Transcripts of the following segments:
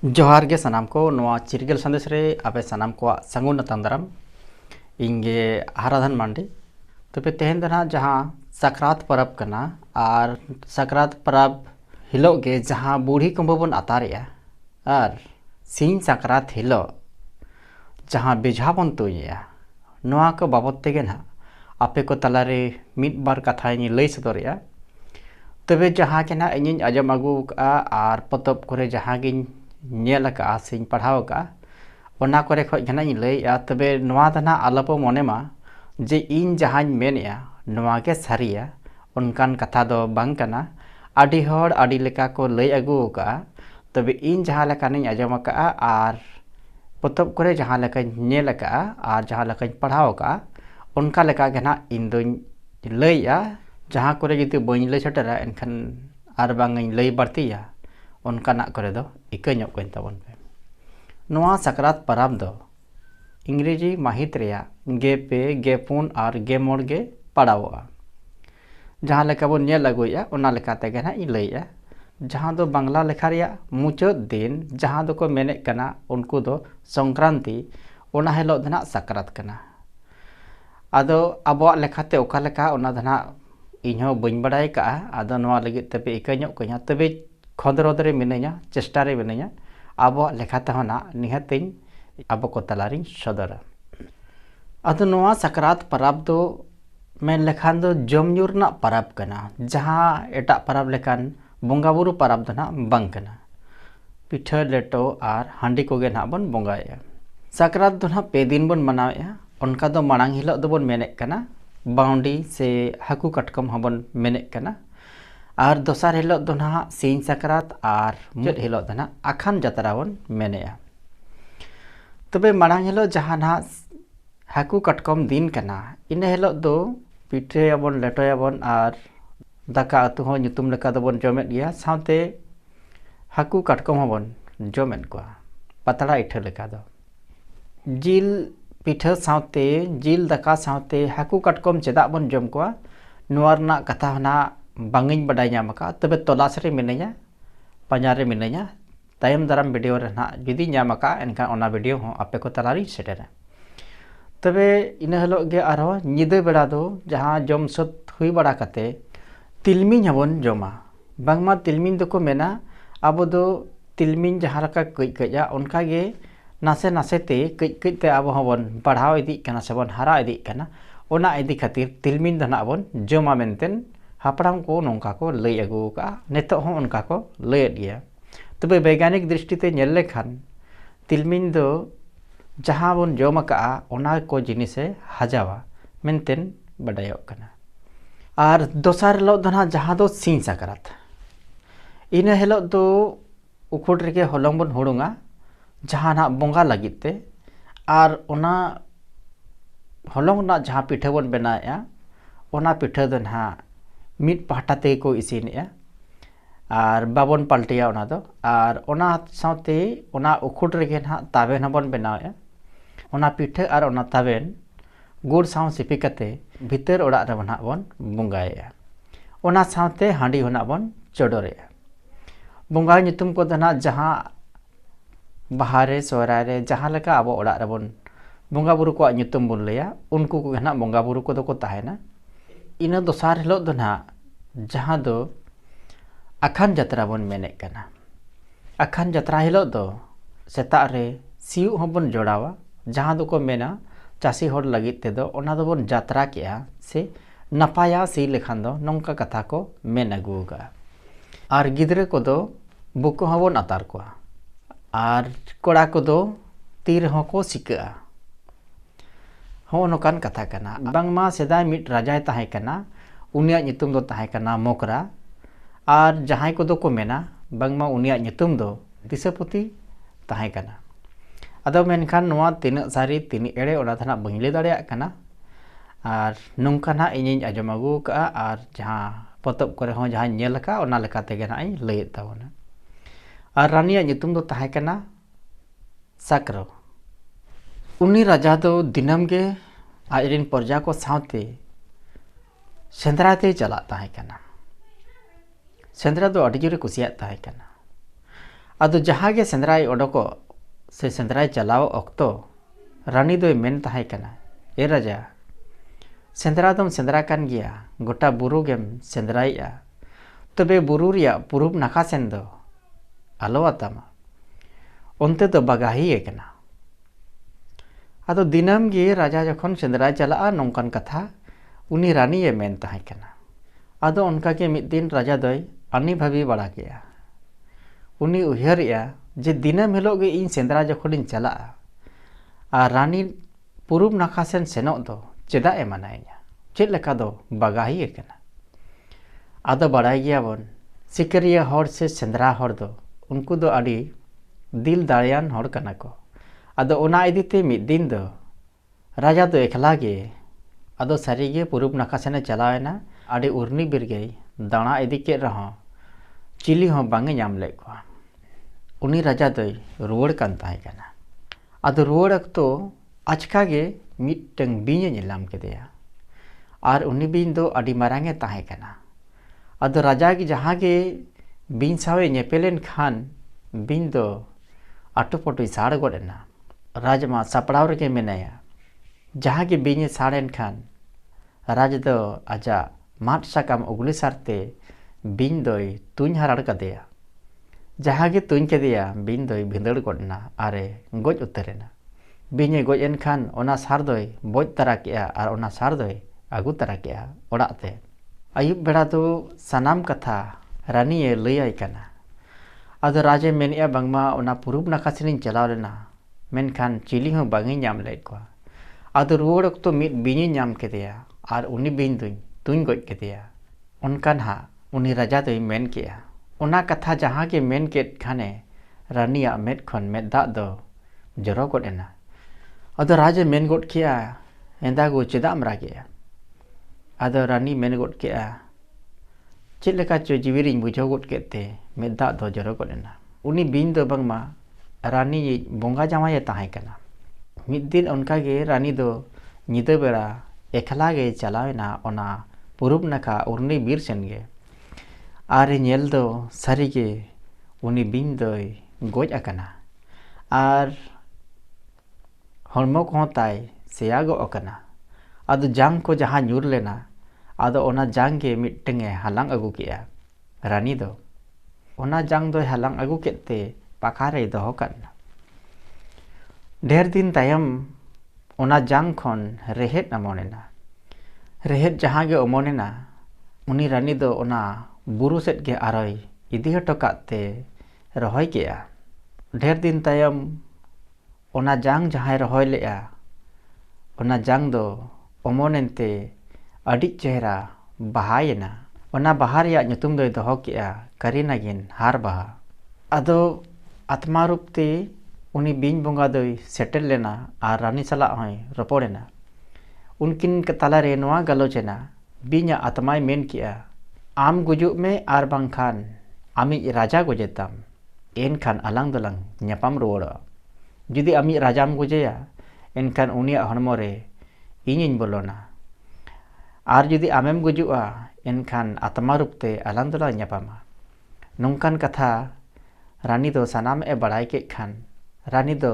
जोहार गे सनाम को नवा चिरगेल संदेश रे आपे सनाम को संगुन तंदरम इंगे आराधन मांडी तबे तेहन दना जहां सकरात परब कना और सकरात परब हिलो गे जहां बूढ़ी कुंभ बन अतारेया और सिंह सकरात हिलो जहां बेझा बन तुया नवा को बाबत तेगे ना आपे को तलारे मिद बार कथा लई सदरिया तबे जहां के ना इन अजम अगू और पतब करे जहां गिन नेल का सिंह पढ़ाव का ओना करे खoj घना लैया तबे नवा दना आलपो मने मा जे इन जहां मेनया नवा के सारिया उनकान कथा दो बांग कना आदि हर आदि लेका को लई अगू का तबे इन जहां लेका नहीं आजम का और पतब करे जहां लेका नेल का और जहां लेका पढ़ाव का उनका लेका घना इन दो लैया जहां करे जुदी बई लई छटरा एनखान आर बांग लई बढ़तिया उनका ना करे दो इकन तबन पे नवा सकरात परब दो इंग्रेजी माहित रेया गे पे गे पुन और गे मोड़ गे पड़ावा जहां लेका बन नेल लगुया ओना लेका तेगे ना लैया जहां दो बांग्ला लेखा रेया मुचाद दिन जहां दो को मेने कना उनको दो संक्रांति ओना हेलो दना सकरात कना आदो अबो लेखाते ओका लेका ओना दना इन्हों बन बड़ाई का आदो नवा लगे तबे इकन कया तबे खदरद रे मिनया चेष्टा रे मिनया अब लेखाते होना निहतिन अब को तलारिन सदर अदो नवा सकरात परब दो मेन लेखान दो जमयुरना परब कना जहां एटा परब लेखान बोंगा बुरु परब दना बंग कना पिठा लेटो और हांडी को गे ना बन बोंगाया सकरात दो ना पे दिन बन मनाया उनका दो मांग हिलो दो बन मेने कना बाउंडी से हाकू कटकम हबन मेने कना और दोसार हिलो दो ना सिंह सकरात और मुचाद हिलो दो ना आखान जतरा बन मेनेया तबे मांग हिलो जहां ना हाकू कटकम दिन कना इन हिलो दो पिठे याबन लेटो याबन और दाका अतु हो nyutum लेका दो बन जमेत गया साथे हाकू कटकम हबन जमेत को पतड़ा इठा लेका दो जिल पिठा साथे जिल दाका साथे हाकू कटकम चेदा बन जम को नोरना कथा ना बांगिन बडाई नामका तबे तलाश रे मिनया पंजा रे मिनया तायम दाराम वीडियो रे ना जुदी नामका एनका ओना वीडियो हो आपे को तलारी सेटेरा तबे इन हलो गे आरो निदे बेड़ा दो जहां जम सत हुई बड़ा कते तिलमिन हबन जमा बांगमा तिलमिन दो को मेना अब दो तिलमिन जहां रका कई कया उनका गे नासे नासे ते कई कई ते अब हबन बढ़ाव इदी कना सबन हरा इदी कना ओना इदी खातिर तिलमिन दना बन जमा मेंटेन हापड़ाम को नौका को लई अगू का नेतो हो उनका को लई दिया तबे वैज्ञानिक दृष्टि ते नेल लेखान तिलमिन दो जहां बन जम का ओना को जिनिसे हजावा मेंटेन बडायो कना और दोसार लो दना जहां दो सिंह सकरात इन हेलो दो उखुड रेगे हलंग बन हुडुंगा जहां ना बोंगा लगित ते और ओना हलंग ना जहां पिठा बन बनाया ओना पिठा दो ना मिट पहाटा ते को इसिनया और बाबन पलटिया ओना दो और ओना साथे ओना उखुड रेगे ना ताबेन बन बनाया ओना पिठा और ओना ताबेन गुड़ साव सिपी कते भीतर ओड़ा रे बना बन बोंगाया ओना साथे हांडी होना बन चोडोरेया बोंगा नितुम को दना जहां बाहरे सोराय रे जहां लेका अब ओड़ा रे बन बोंगा बुरु को नितुम बन लेया उनको को ना बोंगा बुरु को दो को ताहेना इन दोसार हिलो दना जहां दो आखान जतरा बन मेने कना आखान जतरा हिलो दो सेता रे सिउ हबन जोड़ावा जहां दो को मेना चासी होड़ लगित ते दो ओना दो बन जात्रा किया से नपाया सी लेखान दो नौका कथा को मेन अगुगा और गिदरे को दो बुको हबन अतार को और कोड़ा को दो तीर हो को सिका हो नोकान कथा कना बांगमा सेदाय मिट राजाय ताहे कना उनिया नितुम दो ताहे कना मोकरा और जहां को दो को मेना बांगमा उनिया नितुम दो दिसपुती ताहे कना अदो मेनखान नोआ तिना सारी तिनी एड़े ओना थाना बंगले दाड़िया कना और नोंका ना इनिन आजम अगु का और जहां पतब करे हो जहां नेल का ओना लेका तेगे ना इ लई तावना और रानिया नितुम दो ताहे कना साकरो उन्नी राजा दो दिनम के आजरिन प्रजा को साथे सेंद्राते चला ताहे कना सेंद्रा दो अड़ी जोरे कुसिया ताहे कना आदो जहाँ के सेंद्राय ओडोको से सेंद्राय चलाव अक्तो रानी दोय मेन ताहे कना ए राजा सेंद्रा दम सेंद्रा कान गिया गोटा बुरु गेम सेंद्राया तबे बुरु रिया पुरुब नाका सेन दो आलो आतामा उनते तो बगाही एकना आदो दिनम गे राजा जखन सेंद्राय चला नौकान कथा उनी रानी ये मेन ताहे कना आदो उनका के मिद दिन राजा दोय आनी भाभी बड़ा गया उनी उहरिया जे दिनम हिलोग गे इन सेंद्रा जखन इन चला आ रानी पुरुब नाका सेन सेनोक दो चेदा ए मनाइया चेद लेका दो बगाही एकना आदो बड़ाई गया बन सिकरिया हर से सेंद्रा हर दो उनको दो आड़ी दिल दाड़ियान हर कना को आदो ओना इदीते मिद दिन दो राजा दो एकला गे आदो सारीगे पुरुब नाका सेने चलावेना आड़ी उर्नी बिरगे दाणा इदी के रहो चिली हो बांगे नाम ले को उनी राजा दो रुवड़ कान ताहे कना आदो रुवड़ अक्तो आचका गे मिटंग बीने नेलाम केदेया आर उनी बीन दो आड़ी मारांगे ताहे कना आदो राजा की जहाँ के बीन सावे नेपेलेन खान बीन दो आटो पटो साड़ गोडेना राजमा सपड़ाव रगे मेनाया जहाँ के बीने साड़ेन खान राज दो आजा माट साकाम उगली सारते बीन दोय तुñ हराड़ कदेया जहाँ के तुñ केदेया बीन दोय भिंदड़ गोडना आरे गोज उतरेना बीने गोज एन खान ओना सार दोय बोज तरा केया आर ओना सार दोय आगु तरा केया ओड़ाग ते आयुब बेड़ा दो सनाम कथा रानी ये लैय कना आदो राजे मेनिया बांगमा ओना पुरुब नाका सेनिन चलाव लेना मेनखान चिली हो बांगी नाम ले को आदो रुवड़ अक्तो मिद बीनी नाम केदेया आर उनी बीन दुñ तुñ गोज केदेया उनकान हा उनी राजा दोय मेन केया ओना कथा जहाँ के मेन केद खाने रानिया मेद खन मेद दाग दो जरो गोडेना आदो राजे मेन गोड केया एंदागो चेदाम रागेया आदो रानी मेन गोड केया चेद लेका चो जीविरिñ बुझाव गोड केते मेद दाग दो जरो गोडेना उनी बीन दो बांगमा रानी बोंगा जामाय ताहे कना मिद दिन उनका गे रानी दो निदा बेड़ा एकला गे चलावेना ओना पुरुब नाका उर्नी बीर सेन गे आरे नेल दो सारी गे उनी बीन दोय गोज अकना आर हड़मो को ताय सेयागो अकना आदो जांग को जहाँ ᱧᱩᱨ लेना आदो ओना जांग गे मिटंगे हालांग अगु केया रानी दो ओना जांग दोय हालांग अगु केते पाखारे दोहो कना ढेर दिन तायम ओना जांग खन रेहेद अमोनेना रेहेद जहाँ गे अमोनेना उनी रानी दो ओना बुरु सेट गे आरोय इदी हटो काते रहोय केया ढेर दिन तायम ओना जांग जहाँ रहोय लेया ओना जांग दो अमोनेनते अड़ी चेहरा बहायना ओना बहा रेया ᱧᱩᱛᱩᱢ दोय दोहो केया करीनागिन हार बहा आदो आत्मा रूपते उनी बीन बोंगा दोय सेटल लेना आर रानी सला होय रपोड़ेना उनकिन तलारे नोआ गलोचेना बीना आत्माय मेन किया आम गुजुब में आर बांखान आमी राजा गुजेताम एनखान अलांग दलांग न्यापाम रुवाड़ा जुदी आमी राजाम गुजेया एनखान उनिया हड़मो रे इनिñ बोलोना आर जुदी आमेम गुजुआ एनखान आत्मा रूपते अलांग दलांग न्यापामा नोंकान कथा रानी दो सनाम ए बड़ाई के खान रानी दो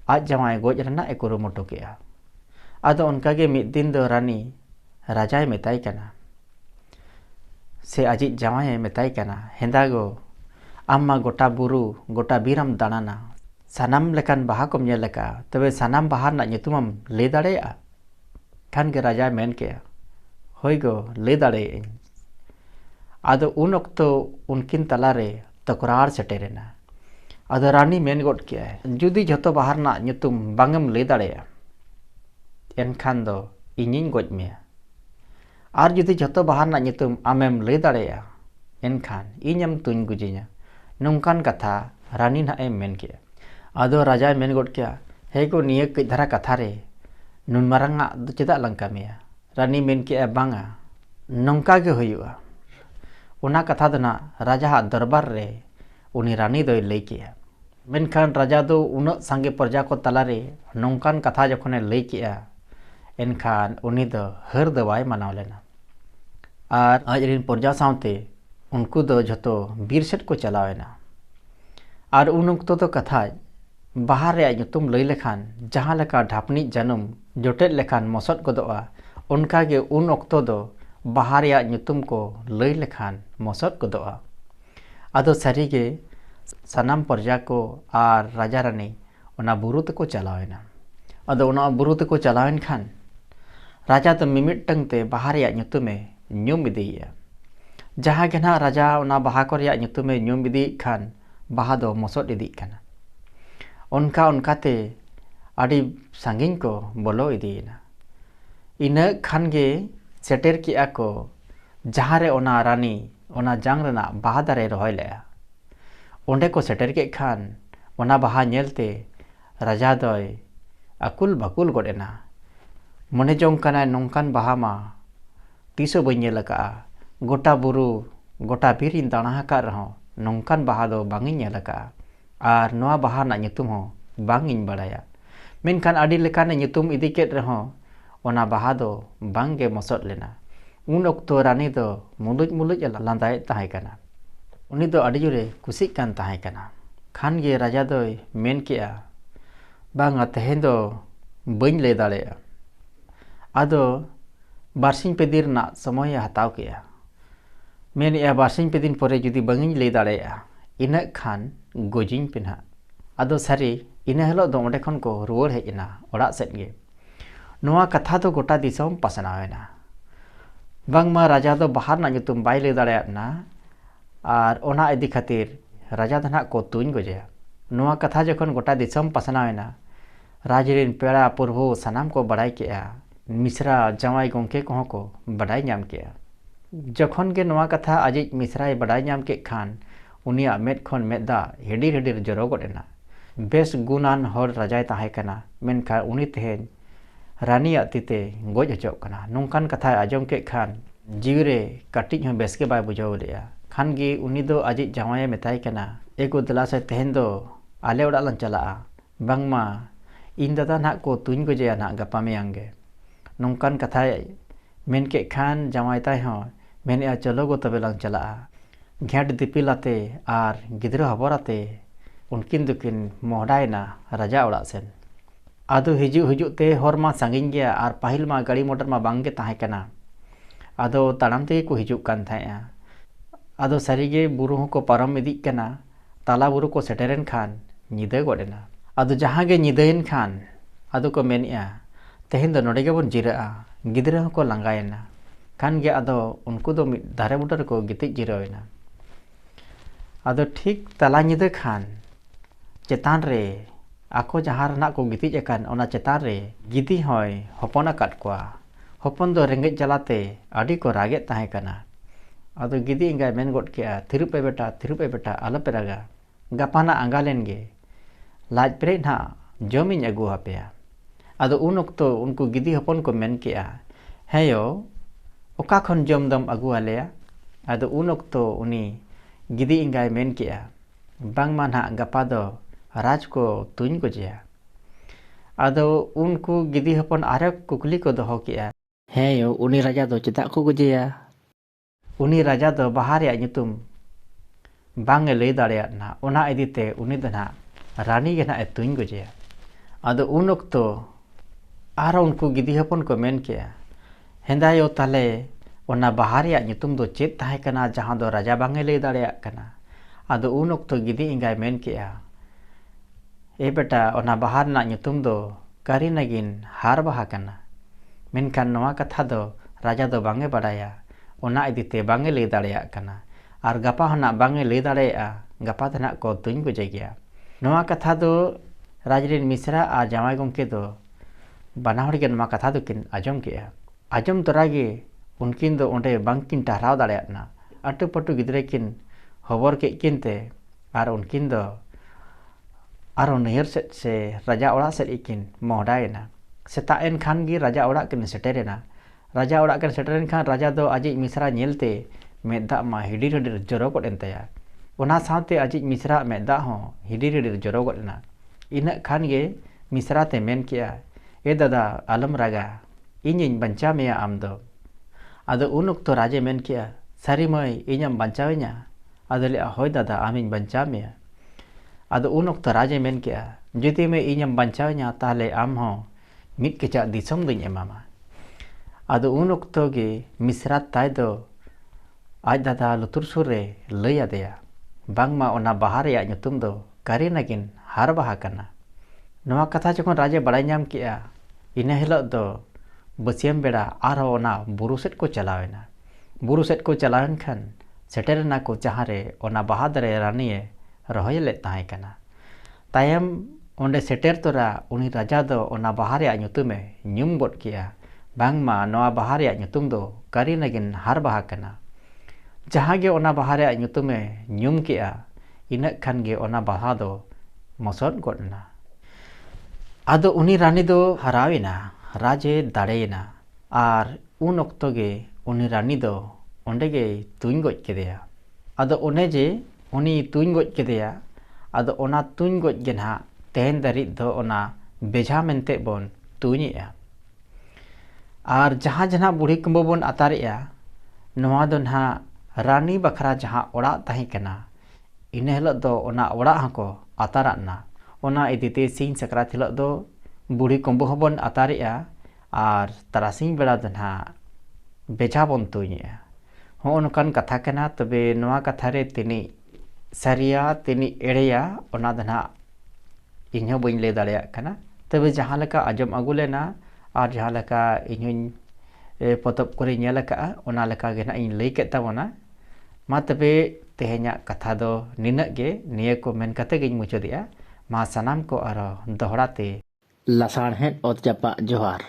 आज जमाय गोज रना ए कुरुमुटु केया आदो उनका के मिद दिन दो रानी राजाय मेताय कना से आजिज जमाय मेताय कना हेंदागो आम्मा गोटा बुरु गोटा बीराम दाणाना सनाम लेकान बाहा कोम नेल लेका तबे सनाम बाहा ना ᱧᱩᱛᱩᱢam ले दाड़ेया खान के राजा मेन केया होय गो ले दाड़े आदो उन अक्तो उनकिन तलारे तकरार सेटेरेना आदो रानी मेन गोड केया जुदी जतो बाहर ना ᱧᱩᱛᱩᱢ बांगम ले दाड़ेया एनखान दो इनिñ गोज मेया आर जुदी जतो बाहर ना ᱧᱩᱛᱩᱢ आमेम ले दाड़ेया एनखान इñam तुñ गुजिña नोंकान कथा रानी ना एम मेन केया आदो राजा मेन गोड केया हे गो निये कई धरा कथा रे नुन मारंगा दो चेदा लंका मेया रानी मेन केया बांगा नोंका गे होयुआ ओना कथा दो ना राजा हा दरबार रे उनी रानी दोय लई केया मेनखान राजा दो उना सांगे प्रजा को तलारे नोंकान कथा जखने लई केया एनखान उनी दो हर दो बाय मानाव लेना आर आज रिन प्रजा सावते उनको दो झतो बीर सेट को चलावेना और उन उक्तो तो कथा बाहा रे nyutum लई लेखान जहाँ लेका ढापनी जानूम जोटेट लेखान मसद गदोआ उनका गे उन उक्तो दो बाहा रे nyutum को लई लेखान मसद गदोआ आदो सारी गे सनाम प्रजा को आर राजा रानी ओना बुरु तको चलावेना आदो ओना बुरु तको चलावेन खान राजा तो मिमिटंग ते बाहा रे nyutume nyum इदिया जहाँ के ना राजा ओना बाहा को रे nyutume nyum इदी खान बाहा दो मसद इदी खाना उनका उनकाते आड़ी सांगिन को बोलो इदीना इना खान गे सेटेर किया को जहाँ रे ओना रानी ओना जांग रेना बाहा दारे रोहय लेया ओंडे को सेटेर के खान ओना बाहा नेलते राजा दोय अकुल बकुल गोडेना मने जोंग कना नोंकान बाहा मा तीसो बई नेल का गोटा बुरु गोटा बीरिन दाना का रहो नोंकान बाहा दो बांगिन नेल का आर नोआ बाहा ना nyutum हो बांगिन बड़ाया मेनखान आड़ी लेकाने nyutum इदी केट रहो ओना बाहा दो बांगे मसद लेना उन ओक्तो रानी दो मुलुज मुलुज लांदाय ताहे कना उनी दो आड़ी जुरे कुसिक कान ताहे कना खान गे राजा दोय मेन केआ बांगा तेहेन दो बइन ले दाड़ेया आदो बारसिंग पे दिन ना समय हताव केआ मेन या बारसिंग पे दिन परे जुदी बांगिन ले दाड़ेया इना खान गोजिंग पिन्हा आदो सारी इना हेलो दो ओंडे खन को रुवर हेजना ओड़ा सेट गे नोआ कथा दो गोटा दिसोम पासनावेना बांगमा राजा दो बाहर ना nyutum बाय ले दाड़ेयाना आर ओना इदी खातिर राजा दना को तुन गोजेया नोआ कथा जखन गोटा दिसोम पासनावेना राजरिन पेड़ा प्रभु सनाम को बड़ाई केया मिश्रा जवाई गोंके को को बड़ाई नाम केया जखन के नोआ कथा आजिज मिश्राय बड़ाई नाम के खान उनिया मेद खन मेदा हिडिर हिडिर जरो गोडेना बेस गुनान हर राजाय ताहे कना मेनखा उनी तेहेन रानिया तिते गोज हचोक कना नोंकान कथा आजम के खान जीवरे कटिज हो बेस के बाय बुझाव लेया खान गे उनी दो आजिज जवाय मेताय कना एको दला से तेहेन दो आले ओड़ा लन चला बांगमा इन दादा ना को तुन गोजेया ना गपा मेयांगे नोंकान कथा मेन के खान जवाय ताय हो मेन चलो गो तबे लन चला घेट दिपिलाते आर गिद्रा हबराते उनकिन दुकिन मोहडायना राजा ओड़ा सेन आदो हिजु हिजुते हरमा सांगिन गया आर पाहिल मा गाड़ी मोटर मा बांगे ताहे कना आदो ताड़ाम ते को हिजुक कान थाया आदो सारीगे बुरु को पारम इदी कना ताला बुरु को सेटेरन खान निदे गोडेना आदो जहाँ गे निदेन खान आदो को मेनिया तेहेन दो नोडे गेबन जिराआ गिद्रा को लांगायना खान गे आदो उनको दो दारे बुटर को गितिज जिरावेना आदो ठीक तला निदे खान चेतान रे आको जहाँ रना को गितिज अकान ओना चेतान रे गिदी होय हपन अकाट कोआ हपन दो रेंगेज जलाते आडी को रागे ताहे कना आदो गिदी इंगाय मेन गोट केआ थिरुपे बेटा आलोपे रागा गापाना आंगालेन गे लाज पेरे ना जमिन अगु हापेया आदो उन ओक्तो उनको गिदी हपन को मेन केआ हेयो ओका खन जम दम अगु आलेया आदो उन ओक्तो उनी गिदी इंगाय मेन केआ बांगमा ना गपा दो राज को तुन गोजेया आदो उनको गिदी हपन आरे कुकली को दोहो केआ हेयो उनी राजा दो चेदा को गोजेया उनी राजा दो बाहर या nyutum बांगे लई दाड़ेया ना ओना इदीते उनी दो ना रानी गे ना तुन गोजेया आदो उन ओक्तो आर उनको गिदी हपन को मेन केआ हेंदायो ताले ओना बाहर या nyutum दो चेत ताहे कना जहाँ दो राजा बांगे लई दाड़ेया कना आदो उन ओक्तो गिदी इंगाय मेन केआ ए बेटा ओना बाहर ना nyutum दो कारी नगिन हार बाहा कना मेनखान नोआ कथा दो राजा दो बांगे बड़ाया ओना इदीते बांगे लई दाड़ेया कना आर गपा हना बांगे लई दाड़ेया गपा दना को तुन गोजे गया नोआ कथा दो राजरिन मिश्रा आ जावाई गोंके दो बाना हड़ गे नोआ कथा दो किन आजम केआ आजम तोरागे उनकिन दो ओंडे बांकिन टहराव दाड़ेया ना अटु पटु गिद्रे किन खबर के किनते आर उनकिन दो आरो नहर से राजा ओड़ा से इकिन मोहडायना सेताएन खान गी राजा ओड़ा किन सेटेरेना राजा ओड़ा किन सेटेरेन खान राजा दो आजिज मिश्रा नेलते मेदा मा हिडिर हिडिर जरो गोडेन तया ओना सावते आजिज मिश्रा मेदा हो हिडिर हिडिर जरो गोडेना इना खान गे मिश्रा ते मेन किया ए दादा आलम रागा इᱧ बंचा मेया आम दो आदो उन ओक्तो राजे मेन किया सारी मई इñam बंचावेña आदो ले होय दादा आमिñ बंचा मेया आदो उन वक्त राजे मेन किया जुदी में इñam बांचावना ताले आम हो मिट केचा दिसम दुñ एमामा आदो उन वक्त गे मिश्रा ताय दो आज दादा लुतुर सुर रे लई आदेया बांगमा ओना बाहा रेया nyutum दो कारीनागिन हार बाहा कना नवा कथा जखन राजे बड़ाई नाम किया इना हिलक दो बसियम बेड़ा आरो ओना बुरु सेट को चलावेना बुरु सेट को चलावेन खान सेटेरना को जहाँ रे ओना बाहा दरे रानिये रहोय ले ताहे कना तायम ओंडे सेटेर तोरा उनी राजा दो ओना बाहा रेया nyutume nyum बट किया बांगमा नवा बाहा रेया nyutum दो कारीनागिन हार बाहा कना जहाँ गे ओना बाहा रेया nyutume nyum किया इनक खान गे ओना बाहा दो मसोद गोटना आदो उनी रानी दो हरावेना राजे दाड़ेना आर उन वक्त गे उनी रानी दो ओंडे गे तुñ गज केदेया आदो ओने जे उनी तुñ गज केदेया आदो ओना तुñ गज गे ना तेहन दारित दो ओना बेझा मेनते बोन तुñेया आर जहाँ जहाँ बुढ़ी कुंबो बोन अतारेया नवा दो ना रानी बखरा जहाँ ओड़ा ताही कना इने हिलक दो ओना ओड़ा हको अताराना ओना इदीते सिंह सकरात हिलक दो बुढ़ी कुंबो हबन अतारेया आर तरासिंग बेड़ा दो ना बेझा बोन तुñेया हो नोकान कथा कना तबे नवा कथा रे तिनी सारिया तिनी एड़ेया ओना दो ना इन्हों बइन ले दाड़ेया कना तबे जहाँ लका आजम आगु लेना आर जहाँ लका इन्हों पोतब करे नेल लका ओना लका गे ना इन लई केत ताबोना मा तबे तेहेन्या कथा दो निनक गे निये को मेन कते गिन मुचादेया मा सनाम को आरो दोहड़ाते लासाड़हेद ओत जापा जोहार।